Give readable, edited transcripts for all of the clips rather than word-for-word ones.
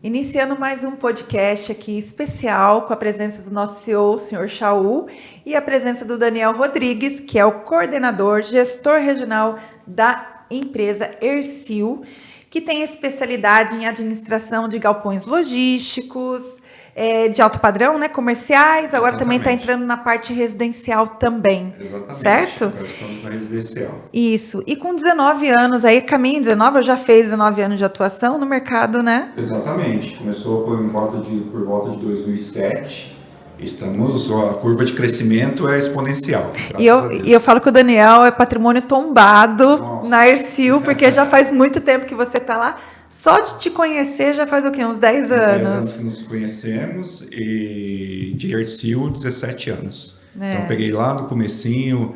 Iniciando mais um podcast aqui especial com a presença do nosso CEO, o Sr. Shaul, e a presença do Daniel Rodrigues, que é o coordenador, gestor regional da empresa Ercil, que tem especialidade em administração de galpões logísticos, de alto padrão, né, comerciais, agora também está entrando na parte residencial também. Exatamente. Certo? Agora estamos na residencial. Isso. E com 19 anos, aí caminho 19, eu já fez 19 anos de atuação no mercado, né? Exatamente. Começou por volta de 2007. A curva de crescimento é exponencial. E eu falo que o Daniel é patrimônio tombado. Nossa. Na Ercil, porque já faz muito tempo que você está lá. Só de te conhecer já faz o quê? Uns 10 anos? 10 anos que nos conhecemos e de Ercil, 17 anos. Então, eu peguei lá no comecinho.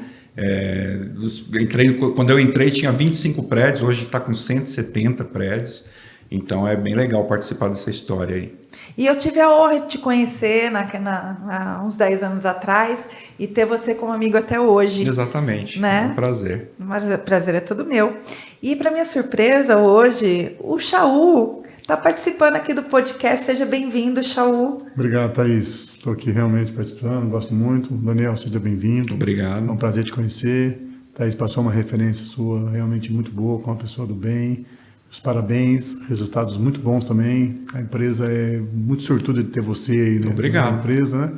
Quando eu entrei tinha 25 prédios, hoje está com 170 prédios. Então é bem legal participar dessa história aí. E eu tive a honra de te conhecer há uns 10 anos atrás e ter você como amigo até hoje. Exatamente, né? É um prazer. Mas o prazer é todo meu. E para minha surpresa hoje, o Shaul está participando aqui do podcast. Seja bem-vindo, Shaul. Obrigado, Thaís. Estou aqui realmente participando, gosto muito. Daniel, seja bem-vindo. Obrigado. É um prazer te conhecer. Thaís passou uma referência sua realmente muito boa, com uma pessoa do bem. Os parabéns, resultados muito bons também. A empresa é muito sortuda de ter você aí, né? Obrigado. Na empresa, né?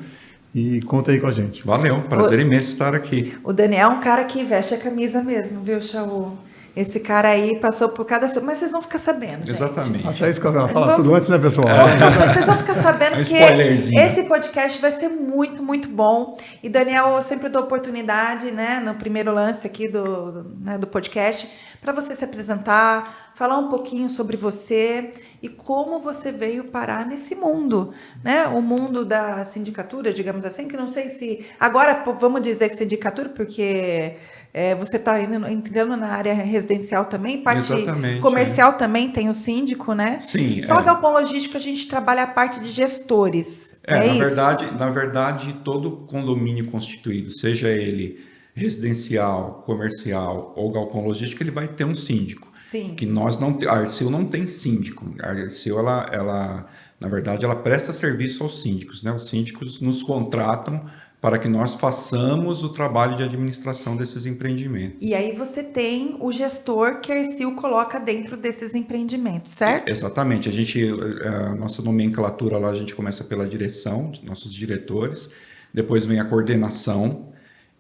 E conta aí com a gente. Valeu, prazer imenso estar aqui. O Daniel é um cara que veste a camisa mesmo, viu, Shaul? Esse cara aí passou por cada... Mas vocês vão ficar sabendo, gente. Exatamente. Até isso que ela fala tudo antes, né, pessoal? Vocês vão ficar sabendo que esse podcast vai ser muito, muito bom. E, Daniel, eu sempre dou oportunidade, né, no primeiro lance aqui do podcast, para você se apresentar, falar um pouquinho sobre você e como você veio parar nesse mundo, né? O mundo da sindicatura, digamos assim, que não sei se... Agora, vamos dizer que sindicatura, porque... você está entrando na área residencial também, parte Exatamente, comercial também tem o síndico, né? Sim. Só galpão logístico a gente trabalha a parte de gestores. Na verdade, todo condomínio constituído, seja ele residencial, comercial ou galpão logístico, ele vai ter um síndico. Sim. Que a Ercil não tem síndico. A Ercil, na verdade, ela presta serviço aos síndicos, né? Os síndicos nos contratam para que nós façamos o trabalho de administração desses empreendimentos. E aí você tem o gestor que a Ercil coloca dentro desses empreendimentos, certo? Exatamente. A nossa nomenclatura lá, a gente começa pela direção, nossos diretores, depois vem a coordenação,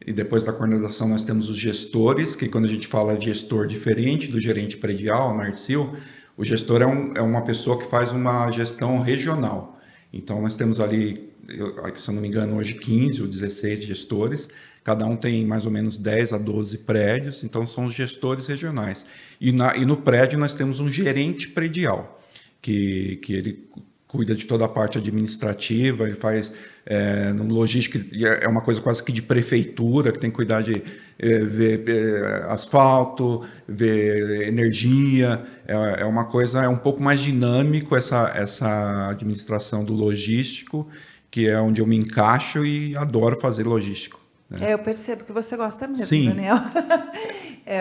e depois da coordenação nós temos os gestores, que quando a gente fala de gestor diferente do gerente predial, na Ercil, o gestor é uma pessoa que faz uma gestão regional. Então nós temos ali, se eu não me engano, hoje 15 ou 16 gestores, cada um tem mais ou menos 10 a 12 prédios, então são os gestores regionais. E no prédio nós temos um gerente predial, que ele cuida de toda a parte administrativa, ele faz no logística, é uma coisa quase que de prefeitura, que tem que cuidar de ver asfalto, ver energia, é uma coisa, é um pouco mais dinâmico essa administração do logístico, que é onde eu me encaixo e adoro fazer logístico. Eu percebo que você gosta mesmo, Sim. Daniel.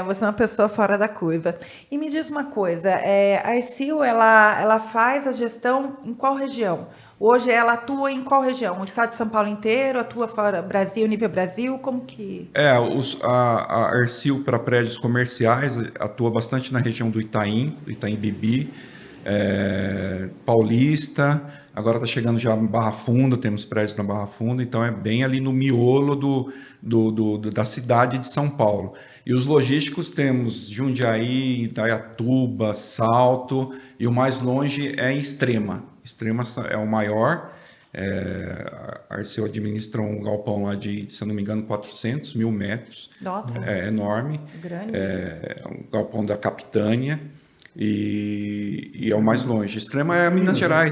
Você é uma pessoa fora da curva. E me diz uma coisa, a Ercil, ela faz a gestão em qual região? Hoje ela atua em qual região? O estado de São Paulo inteiro? Atua fora Brasil, nível Brasil? Como que... A Ercil para prédios comerciais atua bastante na região do Itaim Bibi, Paulista, agora está chegando já em Barra Funda, temos prédios na Barra Funda, então é bem ali no miolo da cidade de São Paulo. E os logísticos temos Jundiaí, Indaiatuba, Salto, e o mais longe é em Extrema. Extrema é o maior. A Ercil administra um galpão lá de, se eu não me engano, 400 mil metros. Nossa. É enorme. Grande. É um galpão da Capitânia. E é o mais longe. Extrema é Minas Gerais,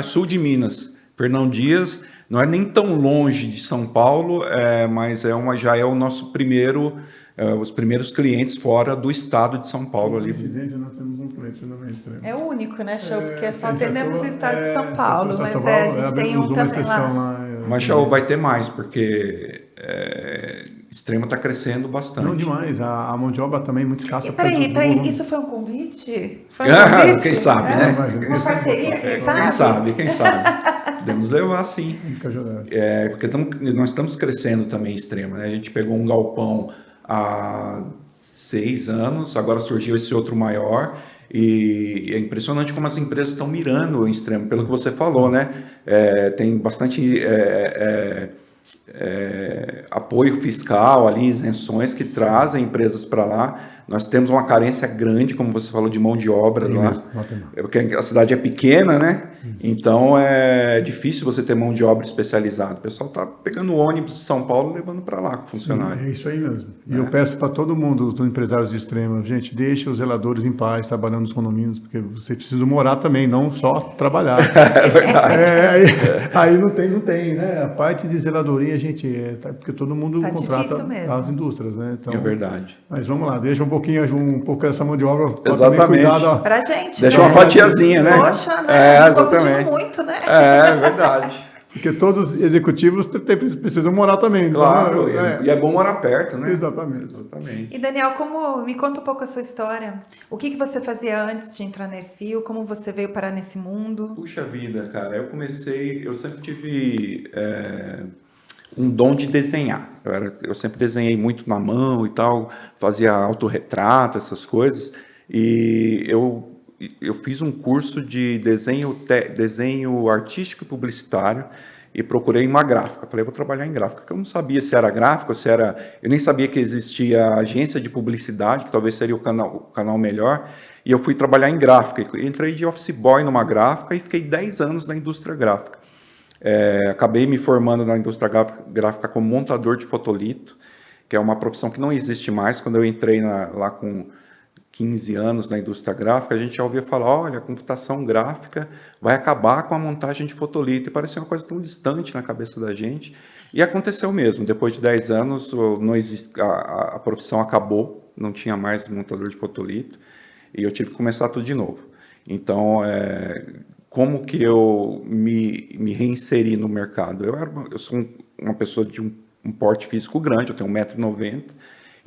sul de Minas. Fernão Dias não é nem tão longe de São Paulo, mas já é o nosso os primeiros clientes fora do estado de São Paulo ali. Coincidência, nós temos um cliente também Extrema. É o único, né, Show? Porque só atendemos o estado de São Paulo, mas a gente tem um também lá. Mas, Show, vai ter mais, porque Extrema está crescendo bastante. Não demais, a mão de obra também é muito escassa. Peraí, isso foi um convite? Foi um convite? Quem sabe, né? Uma parceria, Quem sabe. Podemos levar, sim. Porque nós estamos crescendo também Extrema, né? A gente pegou um galpão há 6 anos, agora surgiu esse outro maior, e é impressionante como as empresas estão mirando o Extrema, pelo que você falou, né? Tem bastante apoio fiscal ali, isenções que trazem empresas para lá. Nós temos uma carência grande, como você falou, de mão de obra lá. Porque a cidade é pequena, né? Então é difícil você ter mão de obra especializada. O pessoal está pegando o ônibus de São Paulo e levando para lá com funcionário. Sim, é isso aí mesmo. E eu peço para todo mundo, os empresários de Extrema, gente, deixe os zeladores em paz, trabalhando nos condomínios, porque você precisa morar também, não só trabalhar. É verdade. Aí não tem, né? A parte de zeladoria, gente, porque todo mundo contrata as indústrias, né? Então, é verdade. Mas vamos lá, deixa um pouco dessa mão de obra. Exatamente. Cuidado, pra gente. Deixa uma fatiazinha, né? Poxa, né? Exatamente. Muito, né? É verdade. Porque todos os executivos precisam morar também. Claro, e é bom morar perto, né? Exatamente. E Daniel, me conta um pouco a sua história. O que você fazia antes de entrar nesse CIO? Como você veio parar nesse mundo? Puxa vida, cara, eu sempre tive um dom de desenhar. Eu sempre desenhei muito na mão e tal, fazia autorretrato, essas coisas. E eu fiz um curso de desenho artístico e publicitário e procurei uma gráfica. Falei, vou trabalhar em gráfica, porque eu não sabia se era gráfica, eu nem sabia que existia agência de publicidade, que talvez seria o canal melhor, e eu fui trabalhar em gráfica. Entrei de office boy numa gráfica e fiquei 10 anos na indústria gráfica. Acabei me formando na indústria gráfica como montador de fotolito, que é uma profissão que não existe mais. Quando eu entrei lá com 15 anos na indústria gráfica, a gente já ouvia falar, olha, a computação gráfica vai acabar com a montagem de fotolito, e parecia uma coisa tão distante na cabeça da gente, e aconteceu mesmo. Depois de 10 anos, a profissão acabou, não tinha mais montador de fotolito, e eu tive que começar tudo de novo. Então, como que eu me reinseri no mercado? Eu sou uma pessoa de um porte físico grande, eu tenho 1,90 m,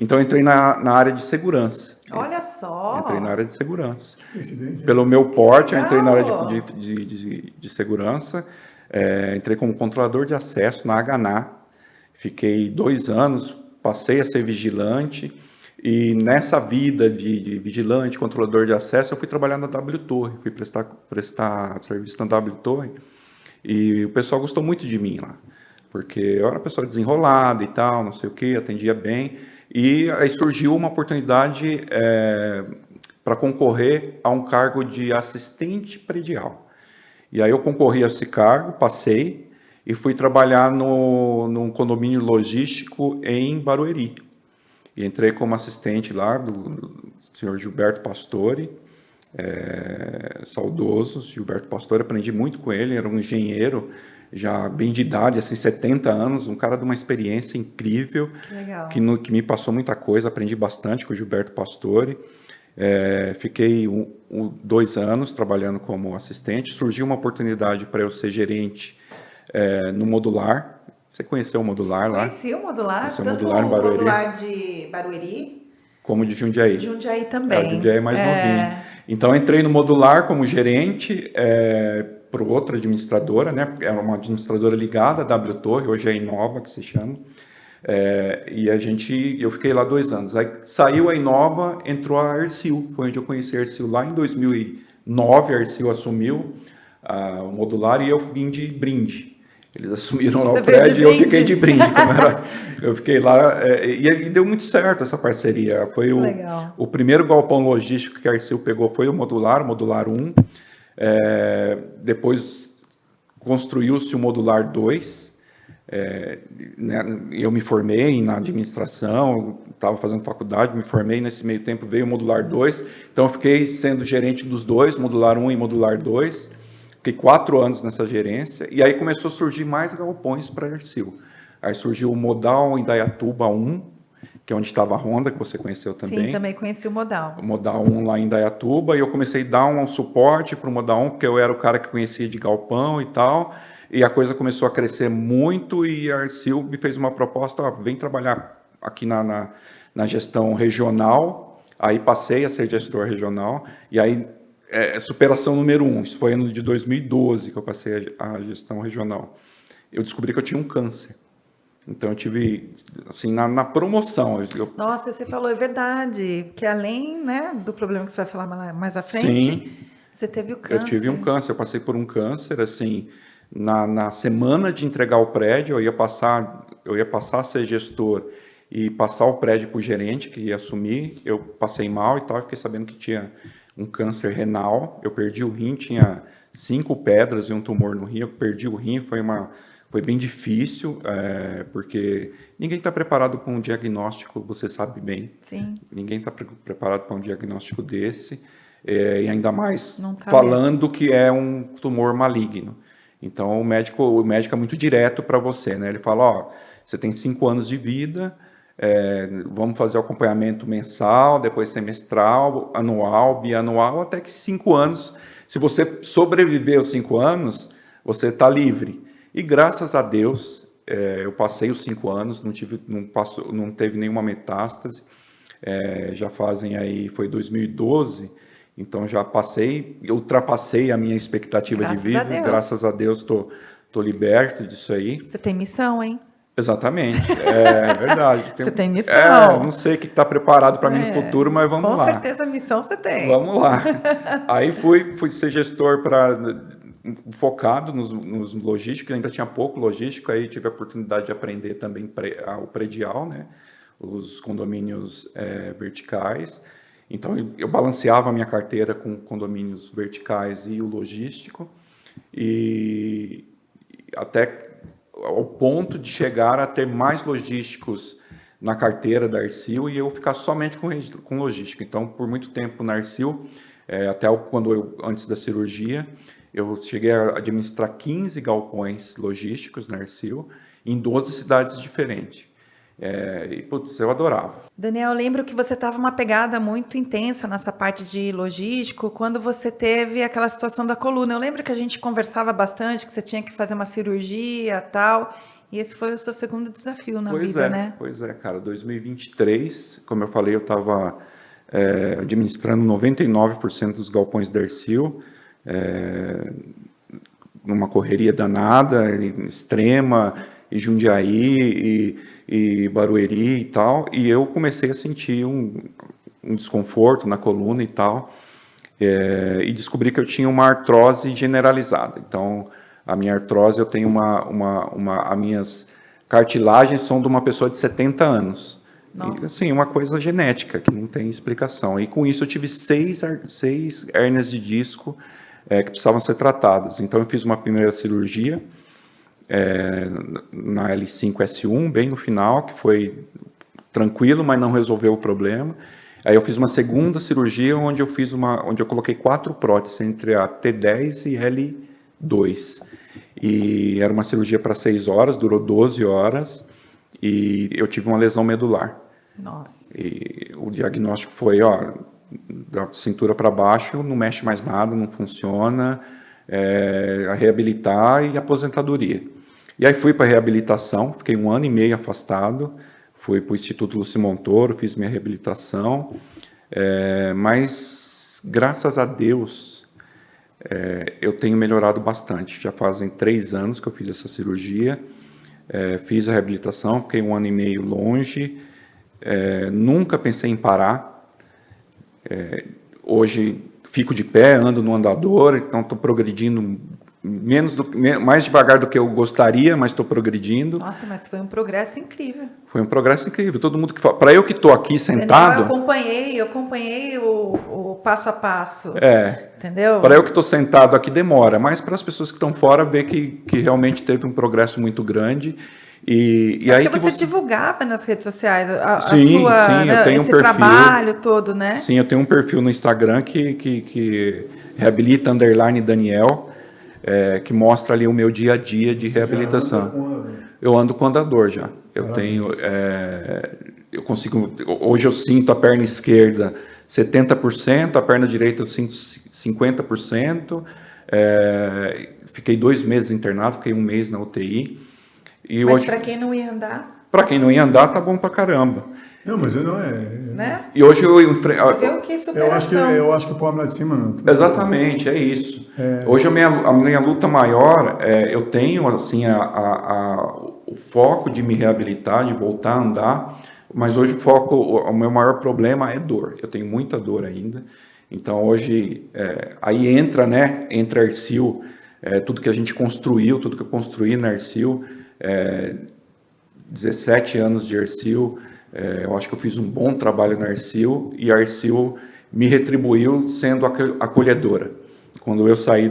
então eu entrei na área de segurança. Olha só! Entrei na área de segurança. Pelo meu porte, eu entrei na área de segurança, entrei como controlador de acesso na Hana, fiquei 2 anos, passei a ser vigilante, e nessa vida de vigilante, controlador de acesso, eu fui trabalhar na W Torre, fui prestar serviço na W Torre, e o pessoal gostou muito de mim lá, porque eu era uma pessoa desenrolada e tal, não sei o que, atendia bem, e aí surgiu uma oportunidade para concorrer a um cargo de assistente predial. E aí eu concorri a esse cargo, passei, e fui trabalhar num condomínio logístico em Barueri. E entrei como assistente lá do senhor Gilberto Pastore, saudoso Gilberto Pastore, aprendi muito com ele, era um engenheiro, já bem de idade, assim, 70 anos, um cara de uma experiência incrível, que me passou muita coisa, aprendi bastante com o Gilberto Pastore. Fiquei 2 anos trabalhando como assistente, surgiu uma oportunidade para eu ser gerente no Modular. Você conheceu o Modular lá? Conheci o Modular, Conheceu tanto o Modular de Barueri, como de Jundiaí. Jundiaí também. O Jundiaí é mais novinho. Então, entrei no Modular como gerente para outra administradora, né? Era uma administradora ligada à W Torre, hoje é a Inova, que se chama. E eu fiquei lá 2 anos. Aí saiu a Inova, entrou a Ercil. Foi onde eu conheci a Ercil lá em 2009. A Ercil assumiu o Modular e eu vim de brinde. Eles assumiram lá o prédio e eu fiquei de brinde. Eu fiquei lá e deu muito certo essa parceria. Foi o primeiro galpão logístico que a Ercil pegou, foi o Modular 1. Depois construiu-se o Modular 2. Eu me formei na administração, estava fazendo faculdade, me formei, nesse meio tempo veio o Modular 2. Então eu fiquei sendo gerente dos dois, Modular 1 e Modular 2. Fiquei 4 anos nessa gerência, e aí começou a surgir mais galpões para a Ercil. Aí surgiu o Modal Indaiatuba 1, que é onde estava a Honda, que você conheceu também. Sim, também conheci o Modal. O Modal 1 lá em Indaiatuba, e eu comecei a dar um suporte para o Modal 1, porque eu era o cara que conhecia de galpão e tal, e a coisa começou a crescer muito, e a Ercil me fez uma proposta, vem trabalhar aqui na gestão regional, aí passei a ser gestor regional, e aí superação número 1, isso foi ano de 2012 que eu passei a gestão regional. Eu descobri que eu tinha um câncer. Então, eu tive, assim, na promoção. Nossa, você falou, é verdade, que além, né, do problema que você vai falar mais à frente, sim, você teve o câncer. Eu tive um câncer, eu passei por um câncer, assim, na semana de entregar o prédio, eu ia passar a ser gestor e passar o prédio para o gerente, que ia assumir. Eu passei mal e tal, fiquei sabendo que tinha um câncer renal, eu perdi o rim, tinha 5 pedras e um tumor no rim, eu perdi o rim, foi bem difícil, porque ninguém está preparado para um diagnóstico, você sabe bem. Sim. Ninguém está preparado para um diagnóstico desse, e ainda mais tá falando mesmo. que é um tumor maligno. Então, o médico é muito direto para você, né? Ele fala, ó, você tem 5 anos de vida, vamos fazer o acompanhamento mensal, depois semestral, anual, bianual, até que 5 anos, se você sobreviver aos 5 anos, você está livre. E graças a Deus, eu passei os 5 anos, não teve nenhuma metástase, já fazem aí, foi 2012, então já ultrapassei a minha expectativa de vida, graças a Deus tô liberto disso aí. Você tem missão, hein? Exatamente, é verdade. Você tem missão. Não sei o que está preparado para mim no futuro, mas vamos lá. Com certeza missão você tem. Vamos lá. Aí fui ser gestor focado nos logísticos, ainda tinha pouco logístico, aí tive a oportunidade de aprender também o predial, né? Os condomínios verticais. Então, eu balanceava a minha carteira com condomínios verticais e o logístico, e até ao ponto de chegar a ter mais logísticos na carteira da Arcil e eu ficar somente com logística. Então, por muito tempo na Arcil, antes da cirurgia, eu cheguei a administrar 15 galpões logísticos na Arcil, em 12 cidades diferentes. E, putz, eu adorava. Daniel, eu lembro que você estava uma pegada muito intensa nessa parte de logístico, quando você teve aquela situação da coluna. Eu lembro que a gente conversava bastante, que você tinha que fazer uma cirurgia e tal, e esse foi o seu segundo desafio na vida, né? Pois é, cara. 2023, como eu falei, eu estava administrando 99% dos galpões da Arcil, numa correria danada, extrema, e Jundiaí, e Barueri e tal, e eu comecei a sentir um desconforto na coluna e tal, e descobri que eu tinha uma artrose generalizada. Então, a minha artrose, eu tenho as minhas cartilagens são de uma pessoa de 70 anos. Nossa. E, assim, uma coisa genética, que não tem explicação. E com isso eu tive 6 hérnias de disco que precisavam ser tratadas. Então, eu fiz uma primeira cirurgia, na L5-S1, bem no final, que foi tranquilo, mas não resolveu o problema. Aí eu fiz uma segunda cirurgia onde eu coloquei 4 próteses entre a T10 e L2. E era uma cirurgia para 6 horas, durou 12 horas, e eu tive uma lesão medular. Nossa. E o diagnóstico foi, da cintura para baixo, não mexe mais nada, não funciona, a reabilitar e aposentadoria. E aí fui para a reabilitação, fiquei 1 ano e meio afastado, fui para o Instituto Lúcio Montoro, fiz minha reabilitação, mas graças a Deus eu tenho melhorado bastante. Já fazem 3 anos que eu fiz essa cirurgia, fiz a reabilitação, fiquei 1 ano e meio longe, nunca pensei em parar. Hoje fico de pé, ando no andador, então estou progredindo mais devagar do que eu gostaria, mas estou progredindo. Nossa, mas foi um progresso incrível. Foi um progresso incrível. Todo mundo que fala, para eu que estou aqui sentado, eu acompanhei o passo a passo. Entendeu? Para eu que estou sentado aqui demora, mas para as pessoas que estão fora ver que realmente teve um progresso muito grande. E aí que você divulgava nas redes sociais sim, eu tenho esse trabalho todo, né? Sim, eu tenho um perfil no Instagram que reabilita _Daniel, que mostra ali o meu dia a dia de reabilitação. Eu ando com andador já. Eu tenho, eu consigo. Hoje eu sinto a perna esquerda 70%, a perna direita eu sinto 50%. Fiquei 2 meses internado, fiquei 1 mês na UTI. Mas para quem não ia andar? Para quem não ia andar, tá bom pra caramba. Não, mas não é... Né? E hoje eu enfrento... Você viu que superação. Eu acho que o pobre lá de cima não. Exatamente, é isso. Hoje a minha luta maior, eu tenho assim, o foco de me reabilitar, de voltar a andar, mas hoje o meu maior problema é dor. Eu tenho muita dor ainda. Então hoje, aí entra a Arcil, tudo que a gente construiu, tudo que eu construí na Arcil, 17 anos de Arcil, eu acho que eu fiz um bom trabalho na Arcil, e a Arcil me retribuiu sendo acolhedora. Quando eu saí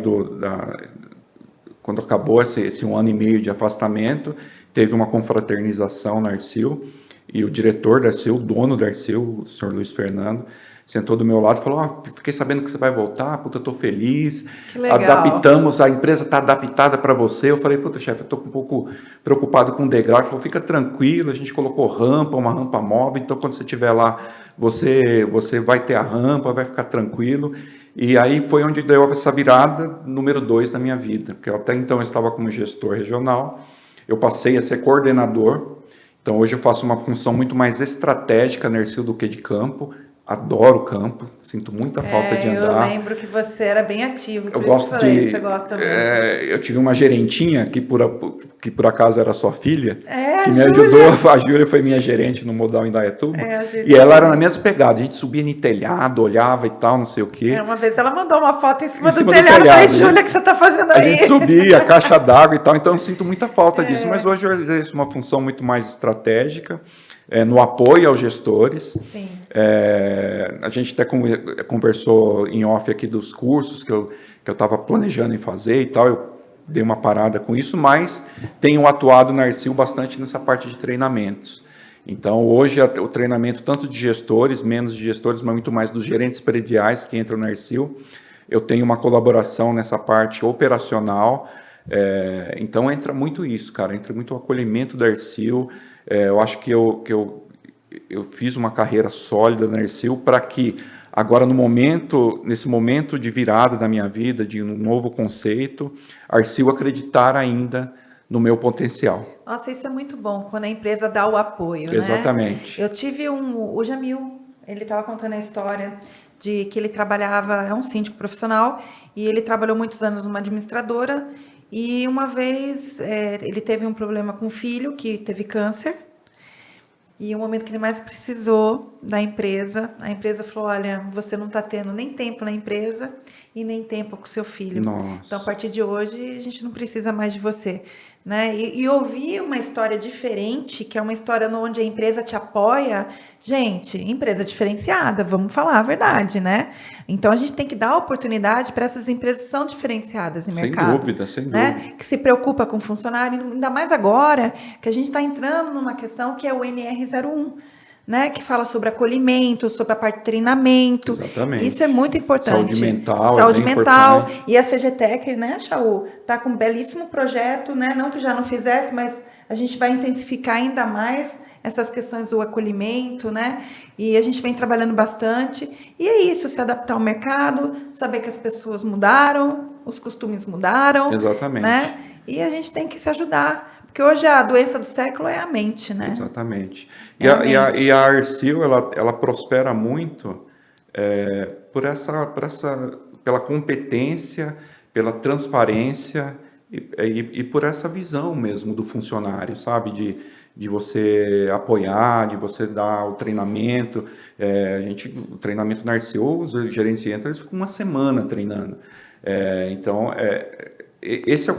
quando acabou esse 1 ano e meio de afastamento, teve uma confraternização na Arcil, e o diretor da Arcil, o dono da Arcil, o senhor Luiz Fernando, sentou do meu lado e falou: fiquei sabendo que você vai voltar, puta, eu tô feliz, que legal. Adaptamos, a empresa está adaptada para você. Eu falei: puta, chefe, eu tô um pouco preocupado com o degrau. Ele falou: fica tranquilo, a gente colocou uma rampa móvel, então quando você estiver lá, você vai ter a rampa, vai ficar tranquilo. E aí foi onde deu essa virada número 2 na minha vida, porque até então eu estava como gestor regional, eu passei a ser coordenador, então hoje eu faço uma função muito mais estratégica na Arcil do que de campo. Adoro o campo, sinto muita falta de andar. Eu lembro que você era bem ativo, eu gosto você gosta mesmo. Eu tive uma gerentinha que por acaso era sua filha, que me Júlia. ajudou. A Júlia foi minha gerente no Modal Indaiatuba. E ela era na mesma pegada, a gente subia no telhado, olhava e tal, não sei o quê. Uma vez ela mandou uma foto em cima do telhado, eu falei: Júlia, o que você está fazendo aí? A gente subia, caixa d'água e tal, então eu sinto muita falta disso, mas hoje eu exerço uma função muito mais estratégica, no apoio aos gestores. Sim. A gente até conversou em off aqui dos cursos que eu estava planejando em fazer e tal, eu dei uma parada com isso, mas tenho atuado na Arcil bastante nessa parte de treinamentos. Então, hoje, o treinamento tanto de gestores, menos de gestores, mas muito mais dos gerentes prediais que entram na Arcil, eu tenho uma colaboração nessa parte operacional, então entra muito isso, cara, entra muito o acolhimento da Arcil. Eu acho que eu fiz uma carreira sólida na Arcil para que agora nesse momento de virada da minha vida, de um novo conceito, a Arcil acreditar ainda no meu potencial. Nossa, isso é muito bom, quando a empresa dá o apoio, Exatamente. Né? Eu tive o Jamil, ele estava contando a história de que ele trabalhava, é um síndico profissional, e ele trabalhou muitos anos numa administradora. E uma vez ele teve um problema com o filho, que teve câncer, e o momento que ele mais precisou da empresa, a empresa falou: olha, você não está tendo nem tempo na empresa e nem tempo com o seu filho. Nossa. Então, a partir de hoje, a gente não precisa mais de você. Né? E ouvir uma história diferente, que é uma história onde a empresa te apoia, gente, empresa diferenciada, vamos falar a verdade, né? Então a gente tem que dar oportunidade para essas empresas que são diferenciadas em mercado. Sem né? dúvida. Que se preocupa com o funcionário, ainda mais agora que a gente está entrando numa questão que é o NR01. Né, que fala sobre acolhimento, sobre a parte de treinamento. Exatamente. Isso é muito importante. Saúde mental. Saúde mental. Importante. E a CGTEC, né, Chaú, está com um belíssimo projeto, né? Não que já não fizesse, mas a gente vai intensificar ainda mais essas questões do acolhimento, né? E a gente vem trabalhando bastante. E é isso, se adaptar ao mercado, saber que as pessoas mudaram, os costumes mudaram. Exatamente. Né? E a gente tem que se ajudar. Porque hoje a doença do século é a mente, né? Exatamente. E a Arcil, ela prospera muito pela competência, pela transparência e por essa visão mesmo do funcionário, sabe? De você apoiar, de você dar o treinamento. O treinamento na Arcil, os gerentes entram, eles ficam uma semana treinando.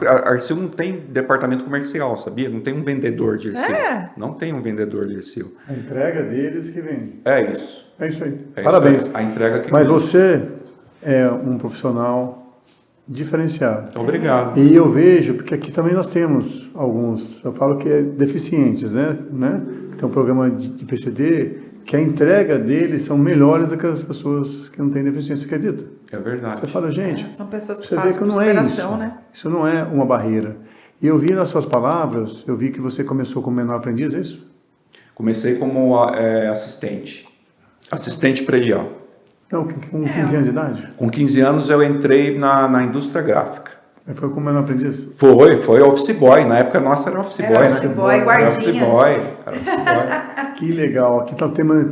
A Arcil não tem departamento comercial, sabia? Não tem um vendedor de Arcil. Não tem um vendedor de Arcil. A entrega deles que vem. É isso. É isso aí. Parabéns. Isso aí. A entrega que Mas vem. você é um profissional diferenciado. Obrigado. E eu vejo, porque aqui também nós temos alguns, eu falo que é deficientes, né? Tem um programa de PCD, que a entrega deles são melhores do que as pessoas que não têm deficiência, acredita? É verdade. Você fala, gente, são pessoas que você vê passam que não por é superação, isso. né? Isso não é uma barreira. E eu vi nas suas palavras, eu vi que você começou como menor aprendiz, é isso? Comecei como assistente predial. Não, com 15 anos de idade? Com 15 anos eu entrei na indústria gráfica. Foi como menor aprendiz? Foi office boy. Na época nossa era office boy, Office boy, guardinha. Era office boy. cara. Vai. Que legal. Aqui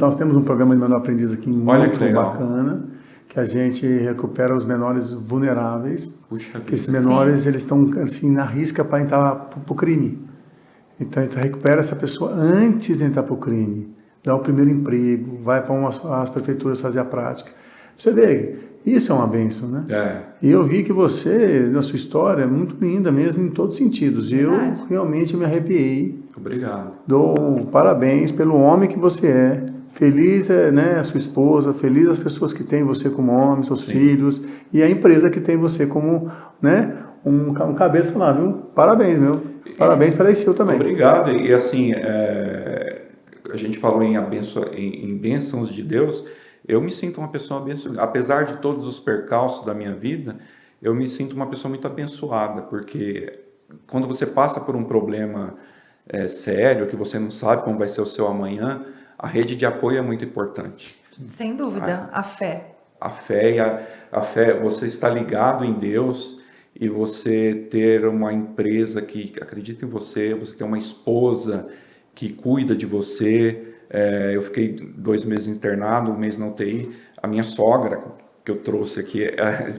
nós temos um programa de menor aprendiz aqui muito bacana, que a gente recupera os menores vulneráveis. Puxa vida. Esses menores, eles estão assim, na risca para entrar para o crime. Então, a gente recupera essa pessoa antes de entrar para o crime. Dá o primeiro emprego, vai para as prefeituras fazer a prática. Você vê, isso é uma bênção, né? E eu vi que você, na sua história, é muito linda mesmo em todos os sentidos. Verdade. Eu realmente me arrepiei. Obrigado. Dou parabéns pelo homem que você é. Feliz né, a sua esposa, feliz as pessoas que têm você como homem, seus filhos, e a empresa que tem você como, né, um cabeça lá, viu? Parabéns, meu. Parabéns para esse seu também. Obrigado. E assim, a gente falou em bênçãos de Deus. Eu me sinto uma pessoa abençoada. Apesar de todos os percalços da minha vida, eu me sinto uma pessoa muito abençoada, porque quando você passa por um problema sério, que você não sabe como vai ser o seu amanhã, a rede de apoio é muito importante. Sem dúvida, a fé. A fé, você está ligado em Deus e você ter uma empresa que acredita em você, você ter uma esposa que cuida de você. Eu fiquei 2 meses internado, 1 mês na UTI. A minha sogra, que eu trouxe aqui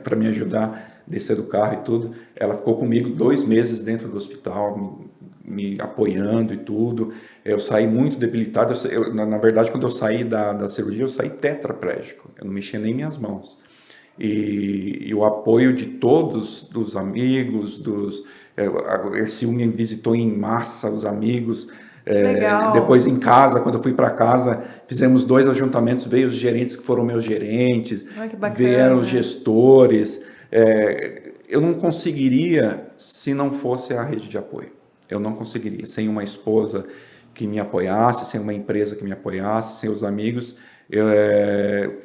para me ajudar a descer do carro e tudo, ela ficou comigo 2 meses dentro do hospital, me apoiando e tudo. Eu saí muito debilitado. Na verdade, quando eu saí da cirurgia, eu saí tetraplégico. Eu não mexia nem minhas mãos. E o apoio de todos, dos amigos, a Ercil me visitou em massa, os amigos. Legal. Depois em casa, quando eu fui para casa, fizemos 2 ajuntamentos, veio os gerentes que foram meus gerentes, que bacana. Vieram os gestores. Eu não conseguiria se não fosse a rede de apoio. Eu não conseguiria, sem uma esposa que me apoiasse, sem uma empresa que me apoiasse, sem os amigos.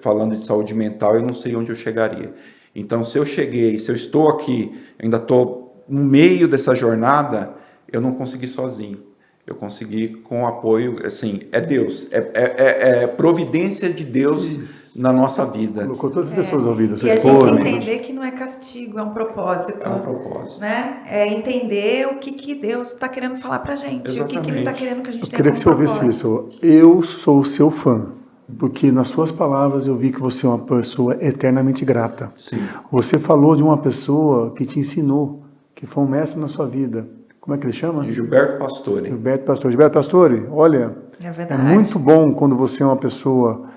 Falando de saúde mental, eu não sei onde eu chegaria. Então, se eu estou aqui, ainda estou no meio dessa jornada, eu não consegui sozinho. Eu consegui com o apoio, assim, é Deus, é providência de Deus na nossa vida. Colocou todas as pessoas ouvidas. E a gente entender que não é castigo, é um propósito. É um propósito. Né? É entender o que Deus está querendo falar pra gente. Exatamente. O que Ele está querendo que a gente tenha. Eu queria que você ouvisse isso. Eu sou seu fã. Porque nas suas palavras eu vi que você é uma pessoa eternamente grata. Sim. Você falou de uma pessoa que te ensinou, que foi um mestre na sua vida. Como é que ele chama? Gilberto Pastore. Gilberto Pastore. Gilberto Pastore, olha, é muito bom quando você é uma pessoa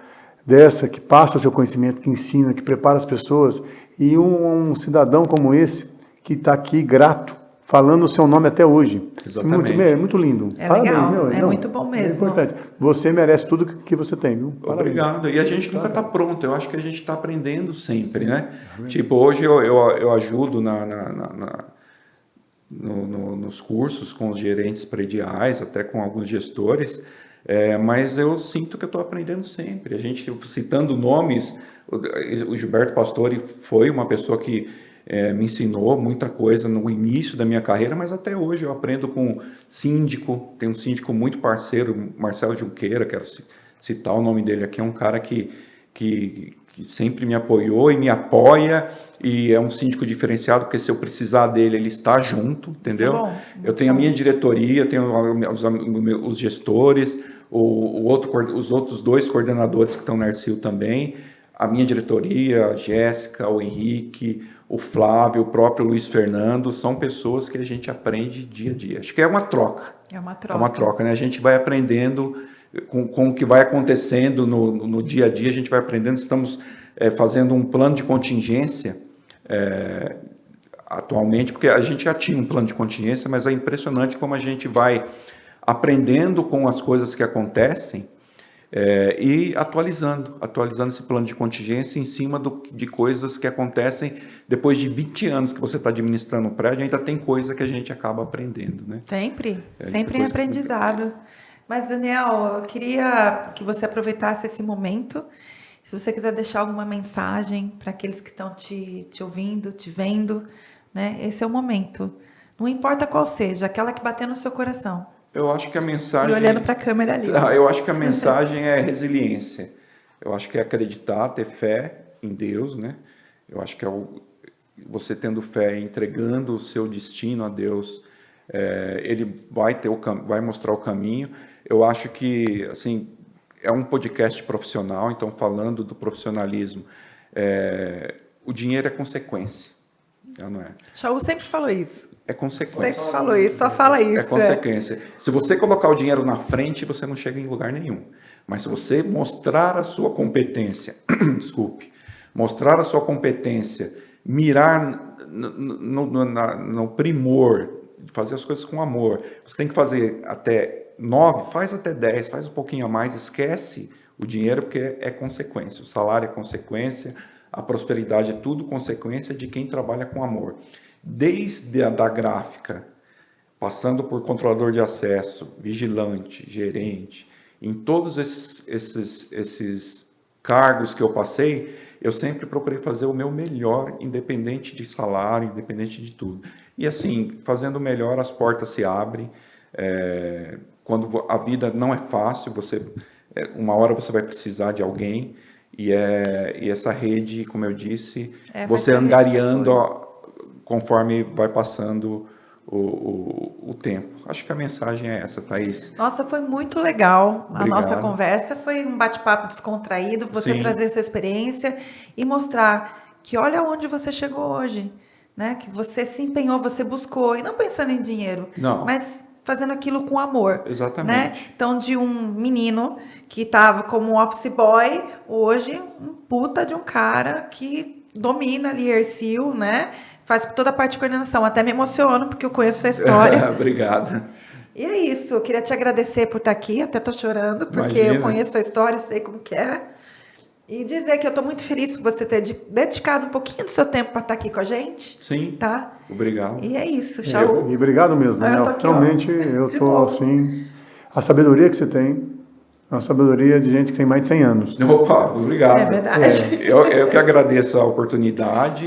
dessa, que passa o seu conhecimento, que ensina, que prepara as pessoas, e um cidadão como esse, que está aqui grato, falando o seu nome até hoje. Exatamente. Muito lindo. Parabéns, legal, muito bom mesmo. É importante. Você merece tudo que você tem, viu? Obrigado. E a gente nunca está pronto. Eu acho que a gente está aprendendo sempre, né? Tipo, hoje eu ajudo nos cursos com os gerentes prediais, até com alguns gestores, mas eu sinto que eu estou aprendendo sempre. A gente, citando nomes, o Gilberto Pastore foi uma pessoa que me ensinou muita coisa no início da minha carreira, mas até hoje eu aprendo com síndico. Tem um síndico muito parceiro, Marcelo Junqueira, quero citar o nome dele aqui, é um cara que sempre me apoiou e me apoia, e é um síndico diferenciado, porque se eu precisar dele, ele está junto, entendeu? Isso é bom. Eu tenho a minha diretoria, eu tenho os gestores, os outros 2 coordenadores que estão na Ercil também, a minha diretoria, a Jéssica, o Henrique, o Flávio, o próprio Luiz Fernando, são pessoas que a gente aprende dia a dia. Acho que é uma troca. É uma troca. É uma troca, né? A gente vai aprendendo com o que vai acontecendo no dia a dia, a gente vai aprendendo. Estamos fazendo um plano de contingência atualmente, porque a gente já tinha um plano de contingência, mas é impressionante como a gente vai aprendendo com as coisas que acontecem e atualizando esse plano de contingência em cima de coisas que acontecem depois de 20 anos que você está administrando o prédio, ainda tem coisa que a gente acaba aprendendo, né? Sempre em aprendizado. Mas, Daniel, eu queria que você aproveitasse esse momento. Se você quiser deixar alguma mensagem para aqueles que estão te ouvindo, te vendo, né? Esse é o momento. Não importa qual seja, aquela que bater no seu coração. Eu acho que a mensagem... E olhando para a câmera ali. Eu acho que a mensagem é resiliência. Eu acho que é acreditar, ter fé em Deus, né? Eu acho que você tendo fé, entregando o seu destino a Deus, ele vai mostrar o caminho. Eu acho que, assim, é um podcast profissional, então falando do profissionalismo, o dinheiro é consequência, não é? Shaul sempre falou isso. É consequência. Sempre falou isso, só fala isso. É consequência. Se você colocar o dinheiro na frente, você não chega em lugar nenhum. Mas se você mostrar a sua competência, mostrar a sua competência, mirar no primor, fazer as coisas com amor, você tem que fazer até 9, faz até 10, faz um pouquinho a mais, esquece o dinheiro, porque é consequência. O salário é consequência, a prosperidade é tudo consequência de quem trabalha com amor. Desde a da gráfica, passando por controlador de acesso, vigilante, gerente, em todos esses cargos que eu passei, eu sempre procurei fazer o meu melhor, independente de salário, independente de tudo. E assim, fazendo o melhor, as portas se abrem. Quando a vida não é fácil, uma hora você vai precisar de alguém, e essa rede, como eu disse, você angariando conforme vai passando o tempo. Acho que a mensagem é essa, Thaís. Nossa, foi muito legal. Obrigado. A nossa conversa foi um bate-papo descontraído, você Sim. trazer sua experiência e mostrar que olha onde você chegou hoje, né? Que você se empenhou, você buscou, e não pensando em dinheiro, mas fazendo aquilo com amor. Exatamente. Né? Então, de um menino que estava como um office boy, hoje um puta de um cara que domina ali Hercil, né? Faz toda a parte de coordenação. Até me emociono, porque eu conheço essa história. Obrigado. E é isso. Eu queria te agradecer por estar aqui. Até estou chorando, porque Imagina. eu conheço a história, sei como que é. E dizer que eu estou muito feliz por você ter dedicado um pouquinho do seu tempo para estar aqui com a gente. Sim. Tá? Obrigado. E é isso. Tchau. E obrigado mesmo, Daniel. Realmente, eu estou assim... A sabedoria que você tem é uma sabedoria de gente que tem mais de 100 anos. Opa, obrigado. É verdade. Eu que agradeço a oportunidade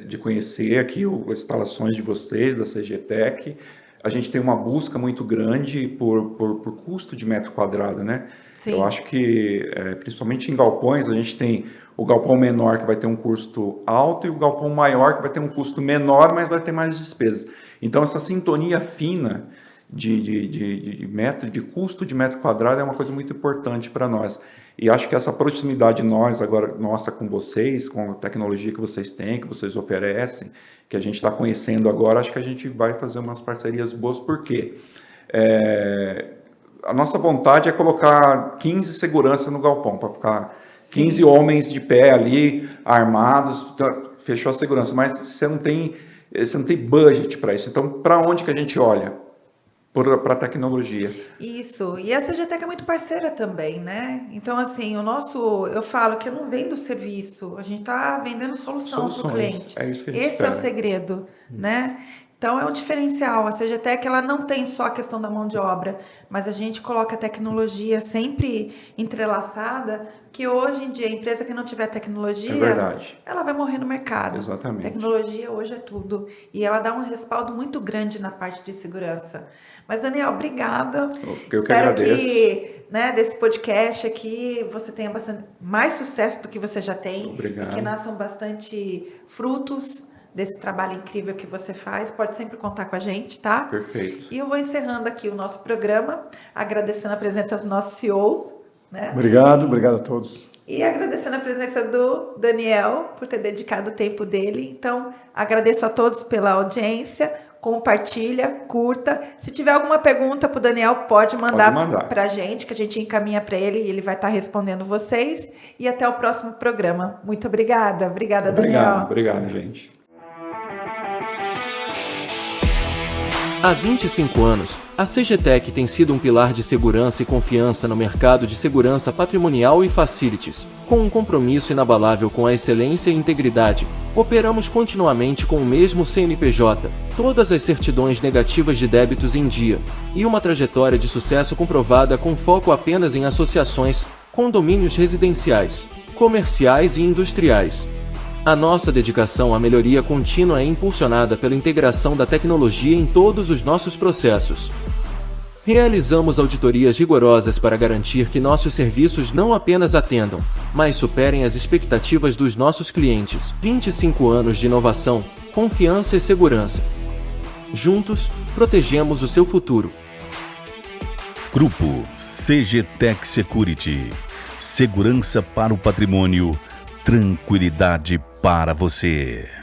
de conhecer aqui as instalações de vocês, da CGTech. A gente tem uma busca muito grande por custo de metro quadrado, né? Sim. Eu acho que, principalmente em galpões, a gente tem o galpão menor que vai ter um custo alto e o galpão maior que vai ter um custo menor, mas vai ter mais despesas. Então, essa sintonia fina de custo de metro quadrado é uma coisa muito importante para nós. E acho que essa proximidade nossa com vocês, com a tecnologia que vocês têm, que vocês oferecem, que a gente está conhecendo agora, acho que a gente vai fazer umas parcerias boas, porque a nossa vontade é colocar 15 segurança no galpão, para ficar 15 homens de pé ali, armados, fechou a segurança, mas você não tem budget para isso. Então, para onde que a gente olha? Para a tecnologia. Isso, e a CGTech é muito parceira também, né? Então, assim, eu falo que eu não vendo serviço, a gente está vendendo solução para o cliente. É isso que a gente Esse espera. é o segredo, né? Então, é um diferencial. A CGTech, ela não tem só a questão da mão de obra, mas a gente coloca a tecnologia sempre entrelaçada, que hoje em dia, a empresa que não tiver tecnologia, ela vai morrer no mercado. Exatamente. Tecnologia hoje é tudo. E ela dá um respaldo muito grande na parte de segurança. Mas, Daniel, obrigada. Eu que agradeço. Que, né, desse podcast aqui, você tenha mais sucesso do que você já tem. Obrigado. E que nasçam bastante frutos desse trabalho incrível que você faz. Pode sempre contar com a gente, tá? Perfeito. E eu vou encerrando aqui o nosso programa, agradecendo a presença do nosso CEO. Né? Obrigado a todos. E agradecendo a presença do Daniel por ter dedicado o tempo dele. Então, agradeço a todos pela audiência. Compartilha, curta. Se tiver alguma pergunta para o Daniel, pode mandar para a gente, que a gente encaminha para ele e ele vai estar respondendo vocês. E até o próximo programa. Muito obrigada. Obrigada, Daniel. Obrigado, gente. Há 25 anos, a CGTech tem sido um pilar de segurança e confiança no mercado de segurança patrimonial e facilities. Com um compromisso inabalável com a excelência e integridade, operamos continuamente com o mesmo CNPJ, todas as certidões negativas de débitos em dia, e uma trajetória de sucesso comprovada com foco apenas em associações, condomínios residenciais, comerciais e industriais. A nossa dedicação à melhoria contínua é impulsionada pela integração da tecnologia em todos os nossos processos. Realizamos auditorias rigorosas para garantir que nossos serviços não apenas atendam, mas superem as expectativas dos nossos clientes. 25 anos de inovação, confiança e segurança. Juntos, protegemos o seu futuro. Grupo CGTech Security. Segurança para o patrimônio, tranquilidade para você.